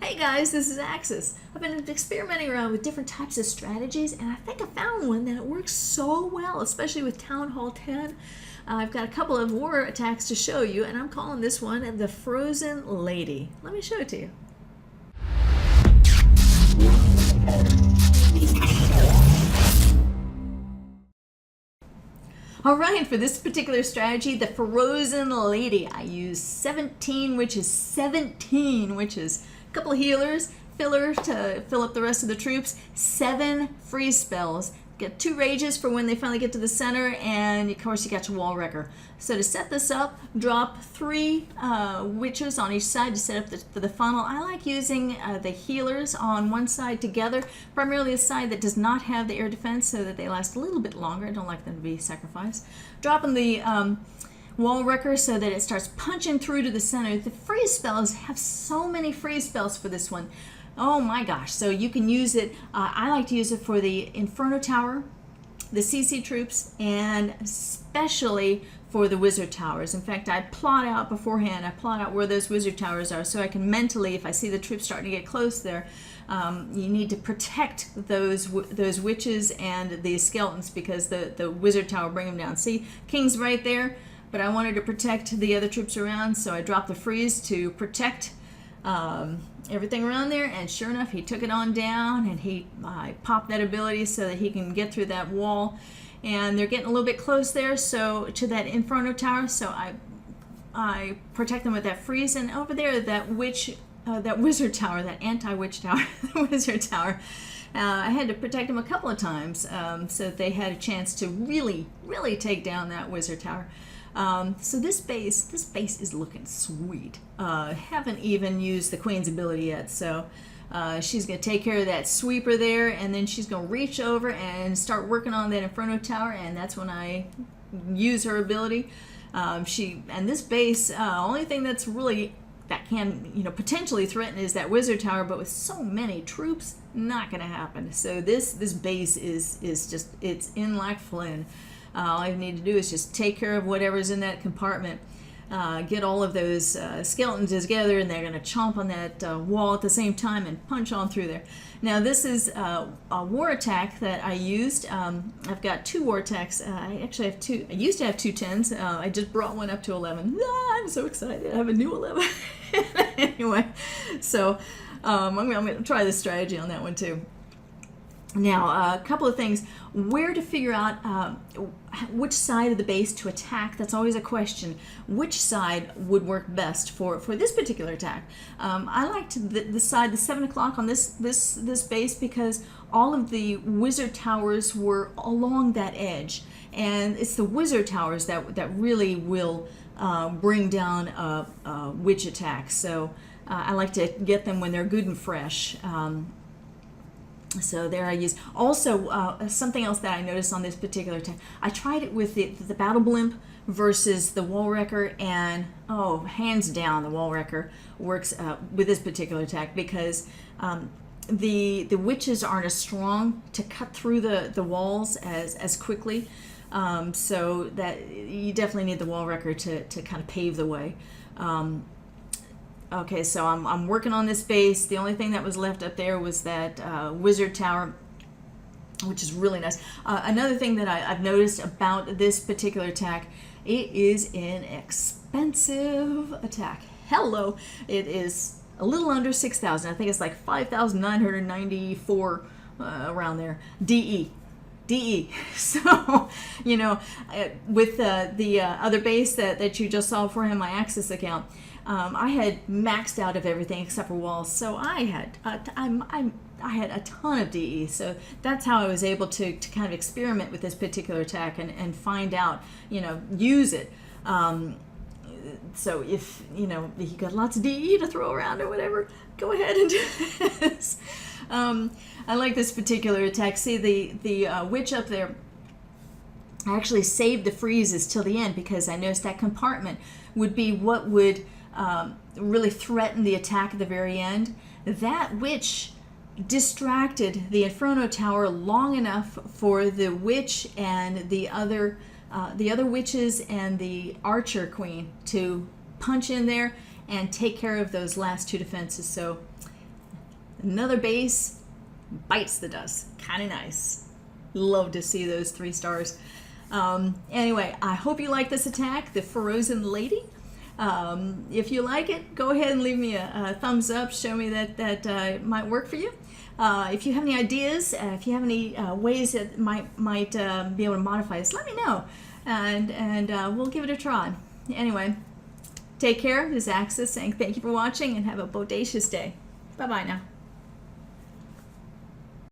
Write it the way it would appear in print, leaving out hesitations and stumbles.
Hey guys, this is Axis. I've been experimenting around with different types of strategies, and I think I found one that works so well, especially with Town Hall 10. I've got a couple of war attacks to show you, and I'm calling this one the Frozen Lady. Let me show it to you. All right, for this particular strategy, the Frozen Lady, I use 17 witches, a couple of healers, filler to fill up the rest of the troops, 7 freeze spells, get 2 rages for when they finally get to the center, and of course you got your wall wrecker. So to set this up, drop 3 witches on each side to set up for the funnel. I like using the healers on one side together, primarily the side that does not have the air defense so that they last a little bit longer. I don't like them to be sacrificed. Dropping the wall wrecker so that it starts punching through to the center. The freeze spells have so many freeze spells for this one. Oh my gosh, so you can use it. I like to use it for the Inferno Tower, the CC troops, and especially for the Wizard Towers. In fact, I plot out beforehand, where those Wizard Towers are so I can mentally, if I see the troops starting to get close there, you need to protect those witches and the skeletons because the Wizard Tower will bring them down. See, King's right there, but I wanted to protect the other troops around, so I dropped the freeze to protect everything around there, and sure enough, he took it on down, and I popped that ability so that he can get through that wall. And they're getting a little bit close there, so to that Inferno Tower, so I protect them with that freeze. And over there, that Wizard Tower, that anti-witch tower, the Wizard Tower, I had to protect them a couple of times so that they had a chance to really take down that Wizard Tower. So this base is looking sweet. Haven't even used the Queen's ability yet, so she's going to take care of that sweeper there, and then she's going to reach over and start working on that Inferno Tower, and that's when I use her ability. And this base, only thing that's really that can potentially threaten is that Wizard Tower, but with so many troops, not going to happen. So this base is just, it's in like Flynn. All I need to do is just take care of whatever's in that compartment. Get all of those skeletons together, and they're going to chomp on that wall at the same time and punch on through there. Now this is a war attack that I used. I've got 2 war attacks. I actually have 2. I used to have 2 10s. I just brought one up to 11. I'm so excited. I have a new 11. Anyway, so I'm going to try this strategy on that one too. Now, a couple of things. Where to figure out which side of the base to attack, that's always a question. Which side would work best for this particular attack? I liked the side, the 7 o'clock on this base, because all of the Wizard Towers were along that edge. And it's the Wizard Towers that really will bring down a witch attack. So I like to get them when they're good and fresh. So there I use. Also, something else that I noticed on this particular attack, I tried it with the Battle Blimp versus the Wall Wrecker, and hands down, the Wall Wrecker works with this particular attack because the witches aren't as strong to cut through the walls as quickly. So that you definitely need the Wall Wrecker to kind of pave the way. Okay, so I'm working on this base. The only thing that was left up there was that Wizard Tower, which is really nice. Another thing that I've noticed about this particular attack, it is an expensive attack. Hello, it is a little under 6,000. I think it's like 5,994 around there. DE. So, with the other base that you just saw for him, my Axis account, I had maxed out of everything except for walls, so I had a ton of DE. So that's how I was able to kind of experiment with this particular attack and find out, use it. So if you got lots of DE to throw around or whatever, go ahead and do this. I like this particular attack. See the witch up there. I actually saved the freezes till the end because I noticed that compartment would be what would really threaten the attack at the very end. That witch distracted the Inferno Tower long enough for the witch and the other witches and the Archer Queen to punch in there and take care of those last 2 defenses. So Another base, bites the dust. Kind of nice. Love to see those 3 stars. Anyway, I hope you like this attack, the Frozen Lady. If you like it, go ahead and leave me a thumbs up. Show me that it might work for you. If you have any ideas, if you have any ways that might be able to modify this, let me know, and we'll give it a try. Anyway, take care. This is Axis saying thank you for watching and have a bodacious day. Bye-bye now.